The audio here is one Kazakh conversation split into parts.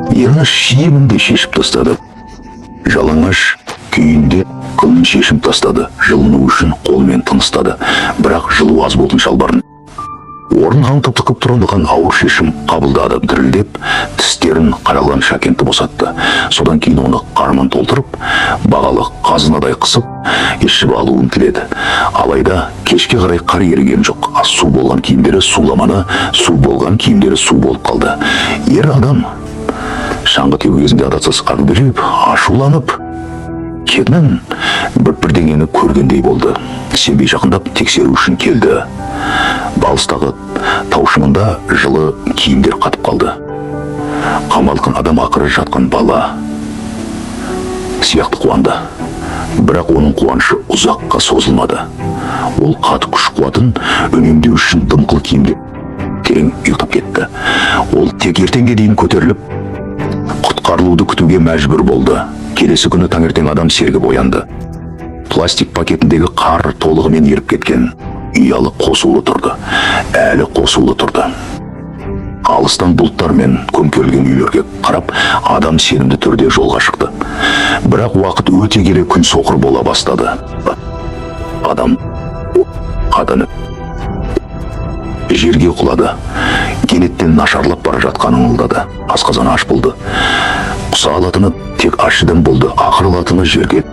Ерні шиемінде шешіп тастады. Жалаңаш күйінде қылын шешіп тастады. Жылыну үшін қолмен тыныстады. Бірақ жылу аз болдың шалбарын. Орнынан топтықып тұрындыған ауыр шешім қабылдады. Дірілдеп, тістерін қаралған Шакентті босатты. Содан кейін оны қарман толтырып, бағалы қазынадай қысып, ішіп алуын тіледі. Алайда кешке қарай қар еріген жоқ. Су болған киімдері суламаны, су болған киімдері су болып қалды. Ер адам шаңғы теуі кезінде адатсыз арылдырып, ашуланып, кетінен бірдеңені көргендей болды. Сенбей жақындап тексеру үшін келді. Балыстағы таушымында жылы киімдер қатып қалды. Қамалған адам ақыры жатқан бала сияқты қуанды. Бірақ оның қуанышы ұзаққа созылмады. Ол қаты күш қуатын үнемдеу үшін дымқыл киімде терең ұйықтап кетті. Ол тек ертеңге дейін көтеріліп, құтқарылуды күтуге мәжбүр болды. Келесі күні таңертең адам сергіп оянды. Пластик пакетіндегі қар толығымен еріп кеткен. Ұялы қосулы тұрды. Әлі қосулы тұрды. Алыстан бұлттар мен көмкерілген үйлерге қарап, адам сенімді түрде жолға шықты. Бірақ уақыт өте келе күн соқыр бола бастады. Адам қаданы жерге құлады. Кенеттен нашарлап бара жатқанын аңғарды. Асқазаны аш болды. Құса алатыны тек ашыдан болды. Ақыр алатыны жерге,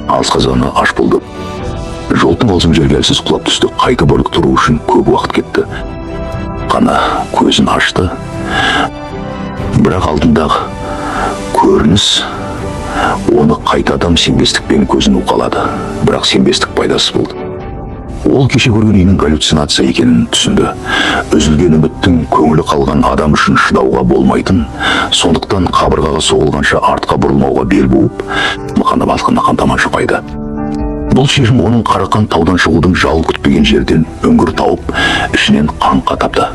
асқазаны аш болды. Жолдың аузын жерге әлсіз құлап түсті. Қайта бөлік тұру үшін көп уақыт кетті. Қана көзін ашты. Бірақ алдындағы көрініс оны қайтадан сенбестікпен көзін уқалады. Бірақ сенбестік пайдасыз болды. Ол кеше көрген үйінің галлюцинация екенін түсінді. Үзілген үміттің көңілі қалған адам үшін шыдауға болмайтын. Сондықтан қабырғаға соғылғанша артқа бұрылмауға бел буып, мықаны балқына қамтаман шықпайды. Бұл шешім оның қарақан таудан шығудың жауы күтпеген жерден үңгір тауып, ішінен қаңқа тапты.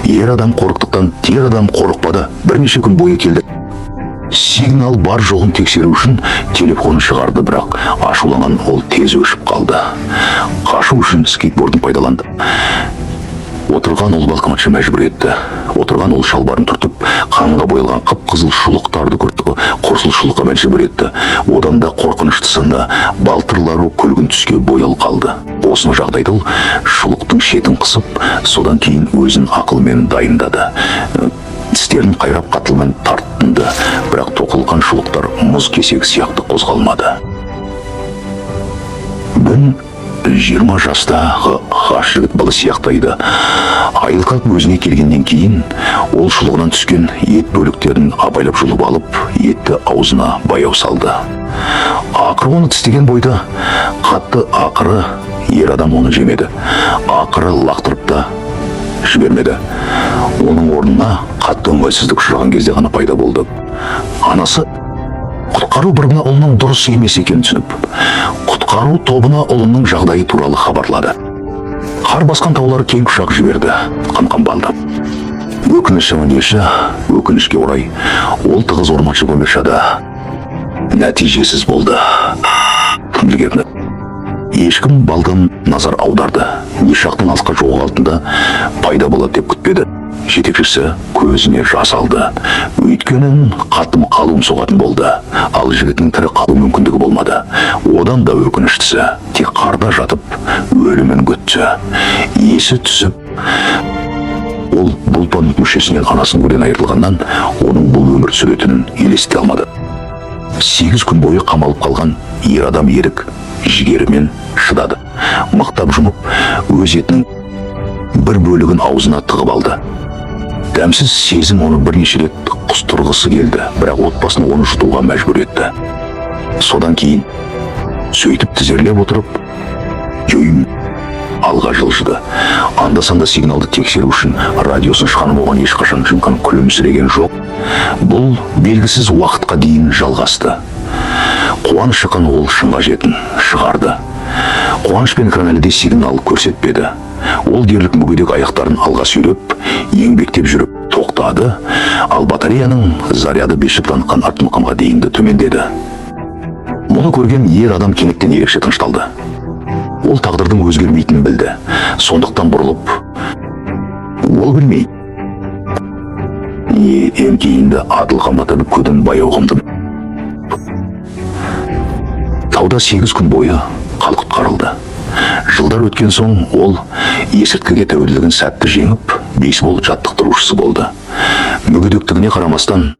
Ер адам қорықтықтан тер адам қорықпады. Бірнеше күн бойы келді. Сигнал бар жоғын тексеру үшін телефонын шығарды, бірақ ашуланған ол тез өшіп қалды. Қашу үшін скейтбордын пайдаланды. Отырған ол балқыматшы мәжбүр етті. Отырған ол шалбарын түртіп, қанға боялған қып-қызыл шұлықтарды көрді. Қорсыл шұлыққа мәжбүр етті. Одан да қорқыныштысында балтырлары күлгін түске боял қалды. Осыны жағдайда ол шұлықтың шетін қысып, содан кейін өзін ақылмен дайындады. Тістерін қайрап қатылмен тарттынды, бірақ тоқылған шұлықтар мұз кесек сияқты қозғалмады. Бүн 20 жастағы ғаш жігіт бала сияқтайды. Айылқап өзіне келгеннен кейін, ол шұлығынан түскен ет бөліктерін абайлап жұлып алып, етті аузына баяу салды. Ақыры оны тістеген бойда, қатты ақыры ер адам оны жемеді. Ақыры лақтырып та жібермеді. Оның орнына қатты ыңғайсыздық ұшыраған кезде ғана пайда болды. Анасы құтқару біріне ұлының дұрыс емес екенін түсініп, құтқару тобына ұлының жағдайы туралы хабарлады. Қар басқан таулары кең құшақ жіберді, қамқан балды. Өкінішке орай, ол тығыз орманшы көмешада нәтижесіз болды. Кімдігерді. Ешкім балдан назар аударды. Ешақтың алысқа жоғы алдында пайда болады деп күтпеді. Жетекшісі көзіне жас алды. Өйткенін қатым қалуын соғатын болды. Ал жігітінің тірі қалу мүмкіндігі болмады. Одан да өкініштісі тек қарда жатып өлімін күтті. Есі түсіп, ол бұлпан мүшесінен анасын көрден айырылғаннан оның бұл өмір сүретінін елесте алмады. 8 күн бойы қамалып қалған ер адам ерік жігерімен шыдады. Мықтап жұмып, өз етінің бір бөлігін аузына тығып алды. Дәмсіз сезім оны бірнеше рет құстырғысы келді, бірақ отбасын оны жұтуға мәжбүр етті. Содан кейін сөйтіп тізерлеп отырып, жойым алға жылжыды. Анда-санда сигналды тексеру үшін радиосын шығарып оған ешқашан жүмкін күлімсіреген жоқ. Бұл белгісіз уақытқа дейін жалғасты. Қуаныш шыққан ол шыңға жетін шығарды. Қуаныш пен кәмәліде сигнал көрсетпеді. Ол дерлік мүгедек аяқтарын алға сүйреп, еңбектеп жүріп тоқтады, ал батареяның заряды бешіп танытқан артмықанға дейінді төмендеді. Мұны көрген ер адам кенеттен ерекше тынышталды. Ол тағдырдың өзгермейтінін білді. Сондықтан бұрылып, ол білмейді. Эң кейінді Адыл Қаматып көдін баяу қымдым. Тауда 8 күн бойы халық құтқарылды. Жылдар өткен соң ол есірткіге тәуелділігін сәтті жеңіп, бейсбол жаттықтырушысы болды. Мүгедектігіне қарамастан